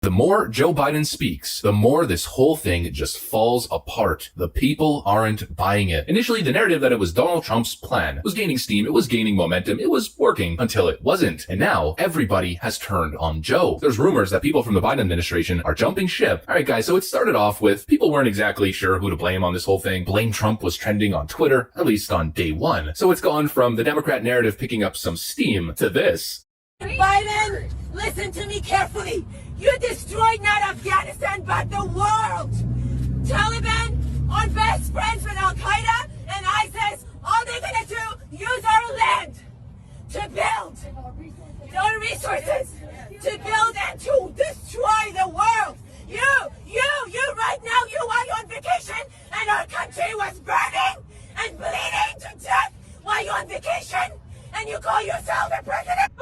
The more Joe Biden speaks, the more this whole thing just falls apart. The people aren't buying it. Initially, the narrative that it was Donald Trump's plan was gaining steam, it was gaining momentum, it was working until it wasn't. And now everybody has turned on Joe. There's rumors that people from the Biden administration are jumping ship. All right, guys, so it started off with people weren't exactly sure who to blame on this whole thing. Blame Trump was trending on Twitter, at least on day one. So it's gone from the Democrat narrative picking up some steam to this. Biden, listen to me carefully. You destroyed not Afghanistan, but the world. Taliban are best friends with Al-Qaeda and ISIS. All they're gonna do, use our land to build our resources, to build and to destroy the world. You right now, you are on vacation and our country was burning and bleeding to death while you're on vacation and you call yourself a president.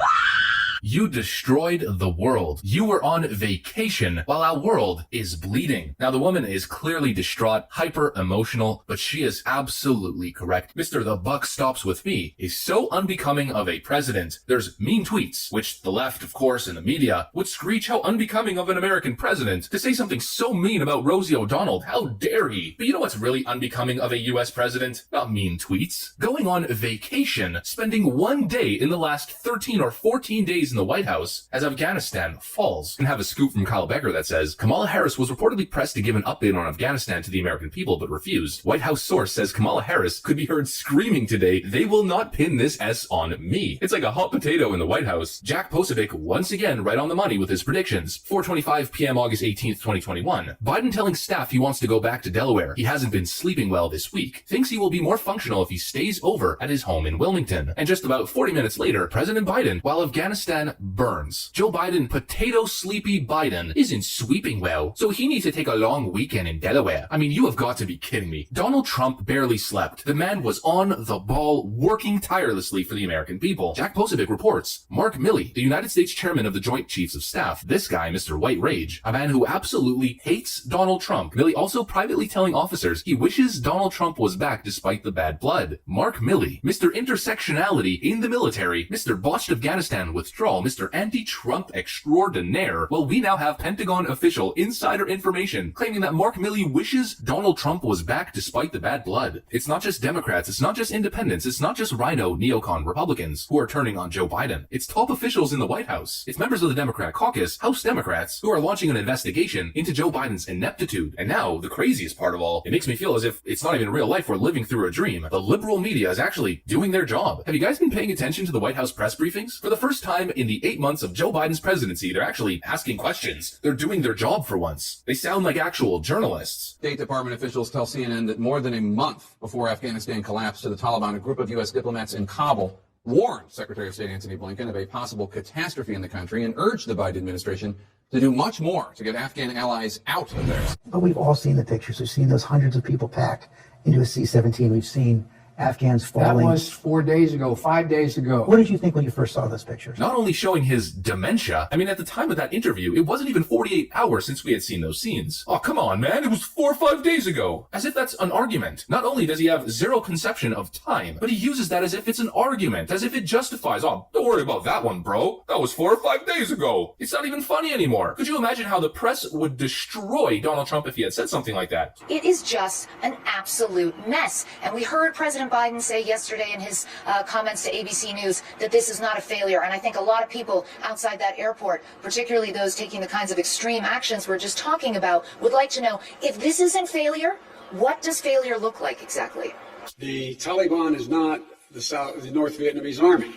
You destroyed the world. You were on vacation while our world is bleeding. Now, the woman is clearly distraught, hyper emotional, but she is absolutely correct. Mr. The Buck Stops With Me is so unbecoming of a president. There's mean tweets, which the left, of course, and the media would screech how unbecoming of an American president to say something so mean about Rosie O'Donnell. How dare he? But you know what's really unbecoming of a US president? Not mean tweets. Going on vacation, spending one day in the last 13 or 14 days in the White House as Afghanistan falls. And have a scoop from Kyle Becker that says Kamala Harris was reportedly pressed to give an update on Afghanistan to the American people, but refused. White House source says Kamala Harris could be heard screaming today, "They will not pin this S on me." It's like a hot potato in the White House. Jack Posobiec once again right on the money with his predictions. 4:25 p.m. August 18th, 2021. Biden telling staff he wants to go back to Delaware. He hasn't been sleeping well this week. Thinks he will be more functional if he stays over at his home in Wilmington. And just about 40 minutes later, President Biden, while Afghanistan burns. Joe Biden, potato sleepy Biden, isn't sleeping well, so he needs to take a long weekend in Delaware. I mean, you have got to be kidding me. Donald Trump barely slept. The man was on the ball, working tirelessly for the American people. Jack Posobiec reports, Mark Milley, the United States chairman of the Joint Chiefs of Staff, this guy, Mr. White Rage, a man who absolutely hates Donald Trump. Milley also privately telling officers he wishes Donald Trump was back despite the bad blood. Mark Milley, Mr. Intersectionality in the military, Mr. Botched Afghanistan withdrawal, Mr. Anti-Trump extraordinaire. Well, we now have Pentagon official insider information claiming that Mark Milley wishes Donald Trump was back despite the bad blood. It's not just Democrats, it's not just independents, it's not just rhino neocon Republicans who are turning on Joe Biden. It's top officials in the White House. It's members of the Democrat caucus, House Democrats, who are launching an investigation into Joe Biden's ineptitude. And now, the craziest part of all, it makes me feel as if it's not even real life, we're living through a dream. The liberal media is actually doing their job. Have you guys been paying attention to the White House press briefings? For the first time in the 8 months of Joe Biden's presidency, they're actually asking questions. They're doing their job for once. They sound like actual journalists. State Department officials tell CNN that more than a month before Afghanistan collapsed to the Taliban, a group of U.S. diplomats in Kabul warned Secretary of State Antony Blinken of a possible catastrophe in the country and urged the Biden administration to do much more to get Afghan allies out of there. But we've all seen the pictures. We've seen those hundreds of people packed into a C-17. We've seen Afghans falling. That was 4 days ago, 5 days ago. What did you think when you first saw those pictures? Not only showing his dementia, I mean, at the time of that interview, it wasn't even 48 hours since we had seen those scenes. Oh, come on, man. It was 4 or 5 days ago. As if that's an argument. Not only does he have zero conception of time, but he uses that as if it's an argument, as if it justifies, oh, don't worry about that one, bro. That was 4 or 5 days ago. It's not even funny anymore. Could you imagine how the press would destroy Donald Trump if he had said something like that? It is just an absolute mess. And we heard President Biden say yesterday in his comments to ABC News that this is not a failure. And I think a lot of people outside that airport, particularly those taking the kinds of extreme actions we're just talking about, would like to know, if this isn't failure, what does failure look like exactly? The Taliban is not the North Vietnamese army.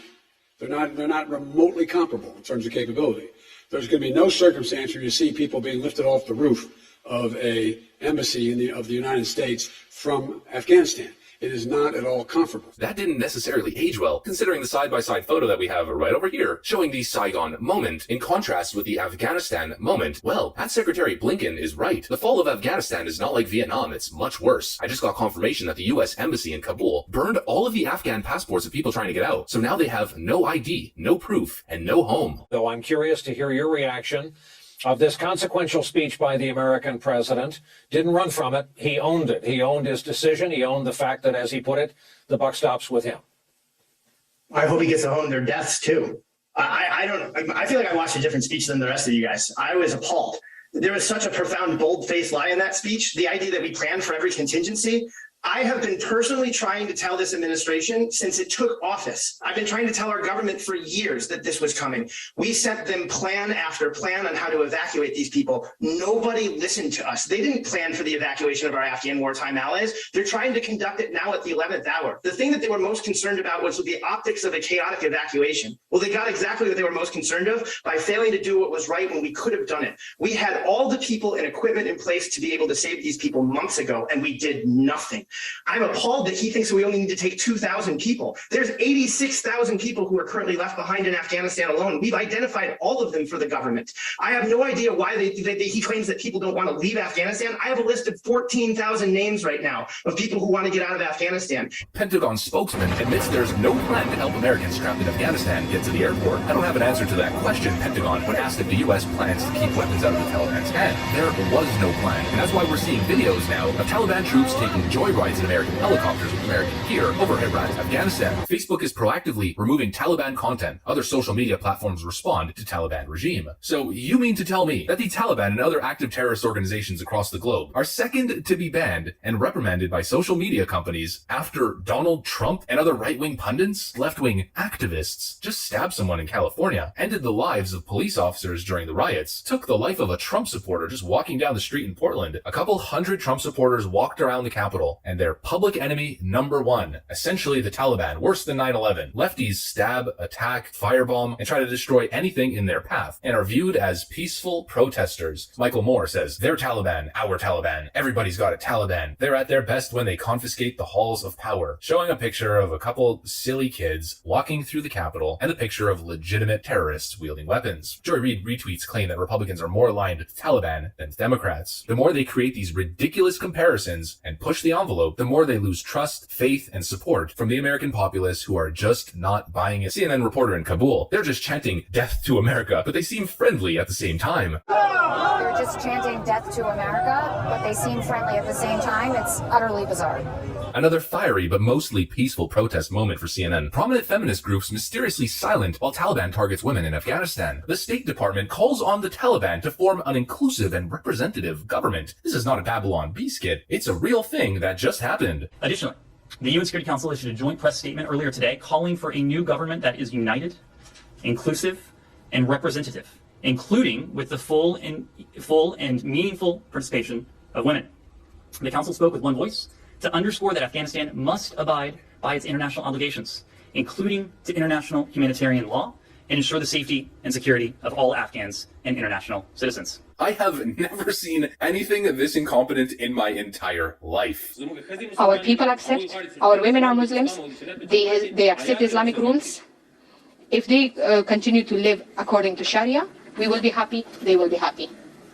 They're not remotely comparable in terms of capability. There's going to be no circumstance where you see people being lifted off the roof of a embassy of the United States from Afghanistan. It is not at all comfortable. That didn't necessarily age well, considering the side-by-side photo that we have right over here, showing the Saigon moment in contrast with the Afghanistan moment. Well, that Secretary Blinken is right. The fall of Afghanistan is not like Vietnam, it's much worse. I just got confirmation that the U.S. Embassy in Kabul burned all of the Afghan passports of people trying to get out. So now they have no ID, no proof, and no home. Though I'm curious to hear your reaction of this consequential speech by the American president. Didn't run from it. He owned it. He owned his decision. He owned the fact that, as he put it, the buck stops with him. I hope he gets to own their deaths, too. I don't know. I feel like I watched a different speech than the rest of you guys. I was appalled. There was such a profound, bold-faced lie in that speech. The idea that we planned for every contingency. I have been personally trying to tell this administration since it took office. I've been trying to tell our government for years that this was coming. We sent them plan after plan on how to evacuate these people. Nobody listened to us. They didn't plan for the evacuation of our Afghan wartime allies. They're trying to conduct it now at the 11th hour. The thing that they were most concerned about was the optics of a chaotic evacuation. Well, they got exactly what they were most concerned of by failing to do what was right when we could have done it. We had all the people and equipment in place to be able to save these people months ago, and we did nothing. I'm appalled that he thinks we only need to take 2,000 people. There's 86,000 people who are currently left behind in Afghanistan alone. We've identified all of them for the government. I have no idea why he claims that people don't want to leave Afghanistan. I have a list of 14,000 names right now of people who want to get out of Afghanistan. Pentagon spokesman admits there's no plan to help Americans trapped in Afghanistan get to the airport. I don't have an answer to that question, Pentagon, when asked if the U.S. plans to keep weapons out of the Taliban's hand. There was no plan, and that's why we're seeing videos now of Taliban troops taking joyrides in American helicopters with American gear over Iraq, Afghanistan. Facebook is proactively removing Taliban content. Other social media platforms respond to Taliban regime. So you mean to tell me that the Taliban and other active terrorist organizations across the globe are second to be banned and reprimanded by social media companies after Donald Trump and other right-wing pundits, left-wing activists just stabbed someone in California, ended the lives of police officers during the riots, took the life of a Trump supporter just walking down the street in Portland. A couple hundred Trump supporters walked around the Capitol, and their public enemy number one, essentially the Taliban, worse than 9/11. Lefties stab, attack, firebomb, and try to destroy anything in their path, and are viewed as peaceful protesters. Michael Moore says, "They're Taliban, our Taliban. Everybody's got a Taliban. They're at their best when they confiscate the halls of power," showing a picture of a couple silly kids walking through the Capitol and a picture of legitimate terrorists wielding weapons. Joy Reid retweets claim that Republicans are more aligned with the Taliban than Democrats. The more they create these ridiculous comparisons and push the envelope, the more they lose trust, faith, and support from the American populace who are just not buying it. CNN reporter in Kabul, they're just chanting death to America, but they seem friendly at the same time. They're just chanting death to America, but they seem friendly at the same time. It's utterly bizarre. Another fiery but mostly peaceful protest moment for CNN. Prominent feminist groups mysteriously silent while Taliban targets women in Afghanistan. The State Department calls on the Taliban to form an inclusive and representative government. This is not a Babylon Bee skit. It's a real thing that just happened. Additionally, the UN Security Council issued a joint press statement earlier today calling for a new government that is united, inclusive, and representative, including with the full and meaningful participation of women. The Council spoke with one voice to underscore that Afghanistan must abide by its international obligations, including to international humanitarian law, and ensure the safety and security of all Afghans and international citizens. I have never seen anything this incompetent in my entire life. Our people accept, our women are Muslims, they accept Islamic rules. If they continue to live according to Sharia, we will be happy, they will be happy.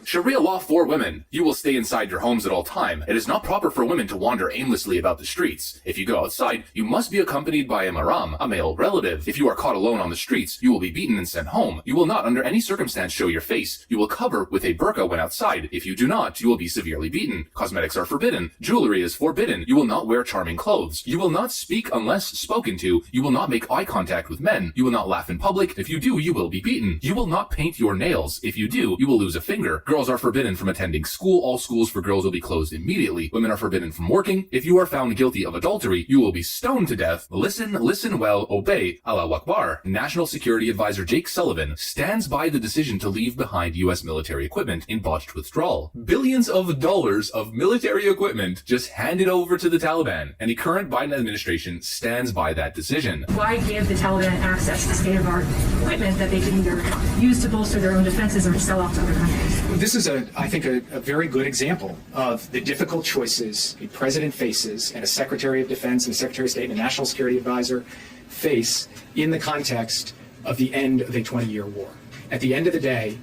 Sharia law for women. You will stay inside your homes at all time. It is not proper for women to wander aimlessly about the streets. If you go outside, you must be accompanied by a maram, a male relative. If you are caught alone on the streets, you will be beaten and sent home. You will not under any circumstance show your face. You will cover with a burqa when outside. If you do not, you will be severely beaten. Cosmetics are forbidden. Jewelry is forbidden. You will not wear charming clothes. You will not speak unless spoken to. You will not make eye contact with men. You will not laugh in public. If you do, you will be beaten. You will not paint your nails. If you do, you will lose a finger. Girls are forbidden from attending school. All schools for girls will be closed immediately. Women are forbidden from working. If you are found guilty of adultery, you will be stoned to death. Listen well, obey. Allahu Akbar. National Security Advisor Jake Sullivan stands by the decision to leave behind U.S. military equipment in botched withdrawal. Billions of dollars of military equipment just handed over to the Taliban, and the current Biden administration stands by that decision. Why give the Taliban access to state-of-the-art equipment that they can either use to bolster their own defenses or sell off to other countries? This is, I think, a very good example of the difficult choices a president faces and a Secretary of Defense and a Secretary of State and a National Security Advisor face in the context of the end of a 20-year war. At the end of the day,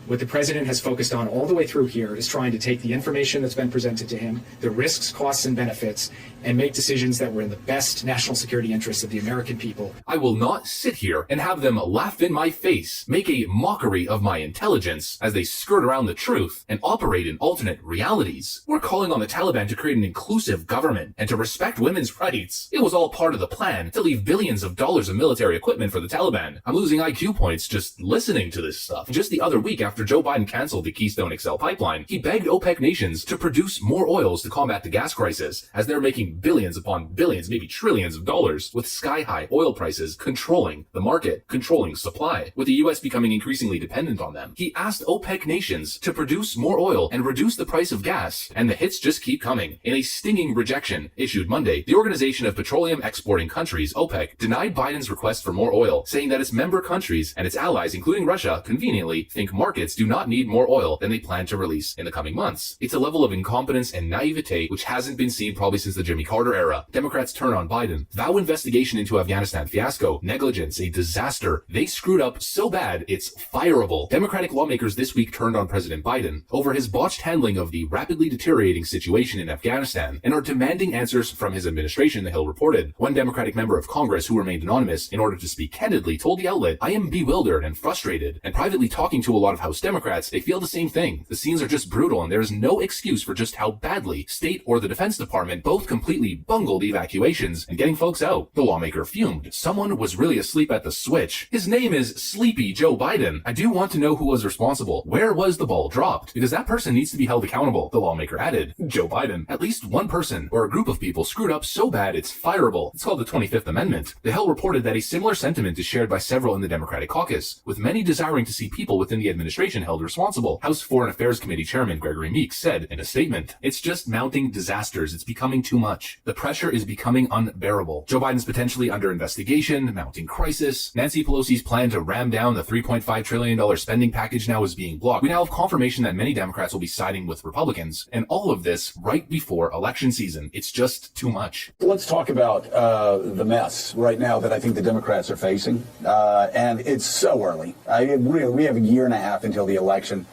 What the president has focused on all the way through here is trying to take the information that's been presented to him, the risks, costs, and benefits, and make decisions that were in the best national security interests of the American people. I will not sit here and have them laugh in my face, make a mockery of my intelligence as they skirt around the truth and operate in alternate realities. We're calling on the Taliban to create an inclusive government and to respect women's rights. It was all part of the plan to leave billions of dollars of military equipment for the Taliban. I'm losing IQ points just listening to this stuff. Just the other week, after Joe Biden canceled the Keystone XL pipeline, he begged OPEC nations to produce more oils to combat the gas crisis, as they're making billions upon billions, maybe trillions of dollars, with sky-high oil prices controlling the market, controlling supply, with the US becoming increasingly dependent on them. He asked OPEC nations to produce more oil and reduce the price of gas, and the hits just keep coming. In a stinging rejection issued Monday, the Organization of Petroleum Exporting Countries, OPEC, denied Biden's request for more oil, saying that its member countries and its allies, including Russia, conveniently think markets do not need more oil than they plan to release in the coming months. It's a level of incompetence and naivete which hasn't been seen probably since the Jimmy Carter era. Democrats turn on Biden, vow investigation into Afghanistan fiasco, negligence, a disaster. They screwed up so bad it's fireable. Democratic lawmakers this week turned on President Biden over his botched handling of the rapidly deteriorating situation in Afghanistan and are demanding answers from his administration, the Hill reported. One Democratic member of Congress who remained anonymous in order to speak candidly told the outlet, "I am bewildered and frustrated," and privately talking to a lot of House Democrats, they feel the same thing. The scenes are just brutal and there is no excuse for just how badly State or the Defense Department both completely bungled evacuations and getting folks out. The lawmaker fumed. Someone was really asleep at the switch. His name is Sleepy Joe Biden. I do want to know who was responsible. Where was the ball dropped? Because that person needs to be held accountable, the lawmaker added. Joe Biden. At least one person or a group of people screwed up so bad it's fireable. It's called the 25th Amendment. The Hill reported that a similar sentiment is shared by several in the Democratic caucus, with many desiring to see people within the administration held responsible. House Foreign Affairs Committee Chairman Gregory Meeks said in a statement, "It's just mounting disasters. It's becoming too much. The pressure is becoming unbearable. Joe Biden's potentially under investigation, mounting crisis. Nancy Pelosi's plan to ram down the $3.5 trillion spending package now is being blocked. We now have confirmation that many Democrats will be siding with Republicans, and all of this right before election season. It's just too much." Let's talk about the mess right now that I think the Democrats are facing, and it's so early. We have a year and a half until the election,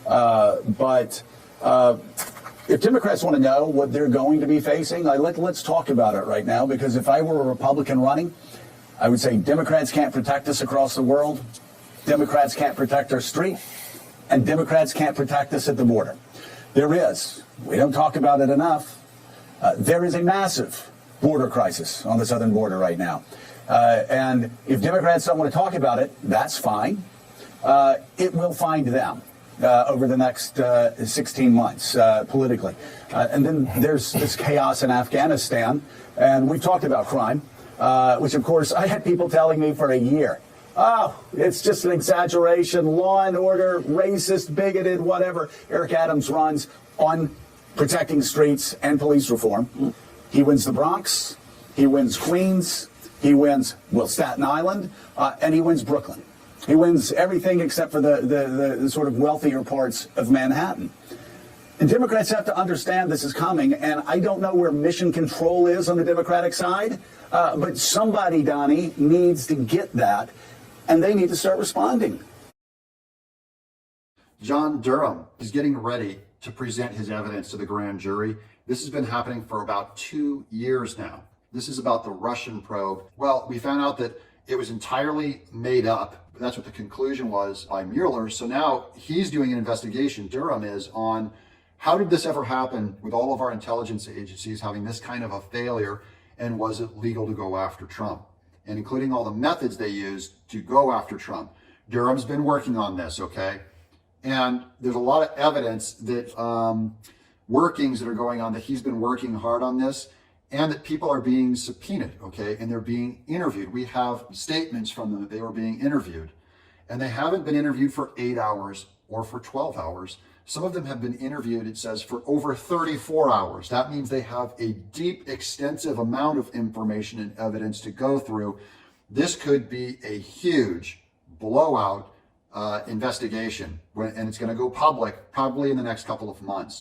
but if Democrats want to know what they're going to be facing, let's talk about it right now, because if I were a Republican running, I would say Democrats can't protect us across the world, Democrats can't protect our street, and Democrats can't protect us at the border. We don't talk about it enough, there is a massive border crisis on the southern border right now. And if Democrats don't want to talk about it, that's fine. It will find them over the next 16 months politically. And then there's this chaos in Afghanistan. And we've talked about crime, which, of course, I had people telling me for a year, oh, it's just an exaggeration, law and order, racist, bigoted, whatever. Eric Adams runs on protecting streets and police reform. He wins the Bronx, he wins Queens, he wins, Staten Island, and he wins Brooklyn. He wins everything except for the sort of wealthier parts of Manhattan. And Democrats have to understand this is coming, and I don't know where mission control is on the Democratic side, but somebody, Donnie, needs to get that, and they need to start responding. John Durham is getting ready to present his evidence to the grand jury. This has been happening for about 2 years now. This is about the Russian probe. Well, we found out that it was entirely made up. That's what the conclusion was by Mueller. So now he's doing an investigation, Durham is, on how did this ever happen with all of our intelligence agencies having this kind of a failure, and was it legal to go after Trump? And including all the methods they used to go after Trump. Durham's been working on this, okay? And there's a lot of evidence that workings that are going on, that he's been working hard on this, and that people are being subpoenaed, okay? And they're being interviewed. We have statements from them that they were being interviewed. And they haven't been interviewed for 8 hours or for 12 hours. Some of them have been interviewed, it says, for over 34 hours. That means they have a deep, extensive amount of information and evidence to go through. This could be a huge blowout investigation, and it's going to go public probably in the next couple of months.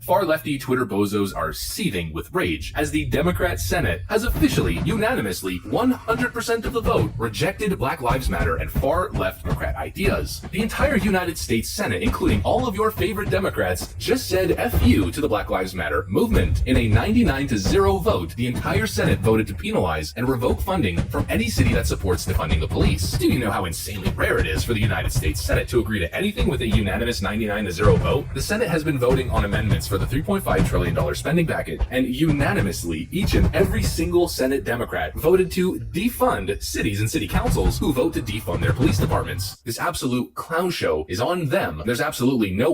Far lefty Twitter bozos are seething with rage as the Democrat Senate has officially, unanimously, 100% of the vote rejected Black Lives Matter and far left Democrat ideas. The entire United States Senate, including all of your favorite Democrats, just said F you to the Black Lives Matter movement. In a 99-0 vote, the entire Senate voted to penalize and revoke funding from any city that supports defunding the police. Do you know how insanely rare it is for the United States Senate to agree to anything with a unanimous 99-0 vote? The Senate has been voting on amendments for the $3.5 trillion spending package, and unanimously, each and every single Senate Democrat voted to defund cities and city councils who vote to defund their police departments. This absolute clown show is on them. There's absolutely no